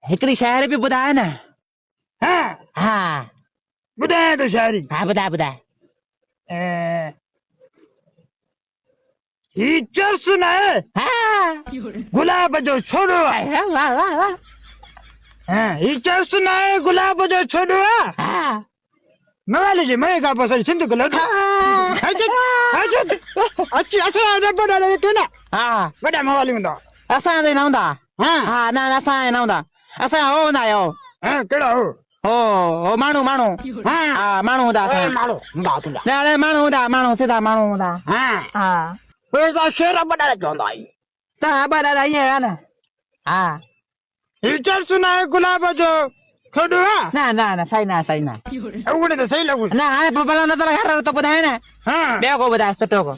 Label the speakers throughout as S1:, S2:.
S1: हिकिड़ी शाइरी बि ॿुधाए न
S2: हा
S1: हा
S2: ॿुधायां थो शाइरी
S1: हा ॿुधाए
S2: ही चर्स न आहे
S1: हा
S2: गुलाब जो छोड़ो आहे
S1: वाह वाह वाह
S2: ही चर्स न आहे गुलाब जो छोड़ो आहे
S1: हा
S2: मवाली जी मए खां पोइ सिंध गुलाब अची असां रब डाले के न
S1: हा
S2: वॾा मवाली हूंदा
S1: असां ते न हूंदा
S2: हा
S1: हा न असां न हूंदा असां हो हूंदा आहियो
S2: हा कहिड़ा हो
S1: हो माण्हू
S2: हा
S1: हा माण्हू हूंदा
S2: ए
S1: असां
S2: माण्हू हूंदा तुंहिंजा
S1: न माण्हू हूंदा माण्हू सिधा माण्हू हूंदा
S2: हा
S1: हा
S2: पैसा शेर रब डाले चवंदा आहियूं
S1: तव्हां ॿ ॾाढा ईअं आहे न हा
S2: ही चर्स न आहे गुलाब जो छोड़ो आहे
S1: न सही न
S2: उगड़े त सही लॻो
S1: न हाणे पोइ भला नज़र घर तो ॿुधाए न
S2: हा
S1: ॿियो को ॿुधाए सुठो को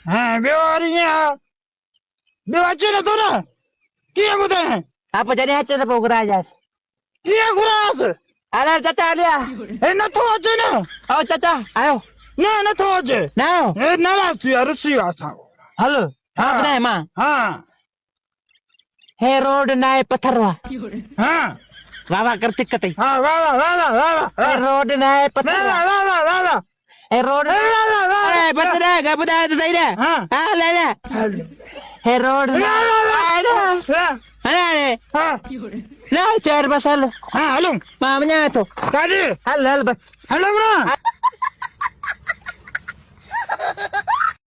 S2: हा ॿियो वरी ईअं ॿियो अचे नथो न कीअं ॿुधायां
S1: हा पोइ जॾहिं अचे त पोइ घुराइजांसि
S2: कीअं घुरायासि
S1: अरे चाचा हलिया
S2: हे नथो अचे न
S1: ओ चाचा आयो
S2: न नथो अचे
S1: न आयो
S2: हे नाराज़ थी वियो रुसी वियो असां
S1: हलो हा ॿुधाए मां
S2: हा
S1: हे रोड न आहे पत्थर वाह
S2: हा
S1: वाह करतिक कतई
S2: हा वाह वाह वाह वाह वाह
S1: हे रोड न आहे पत्थर
S2: वाह वाह वाह वाह वाह
S1: हे रोड अरे बचरे का ॿुधाए त सही रे
S2: हा
S1: हा ले ले हे रोड न अरे
S2: हा
S1: न चेर बस हल
S2: हा हलो
S1: मां वञा थो
S2: काॾे
S1: हल बस
S2: हलो न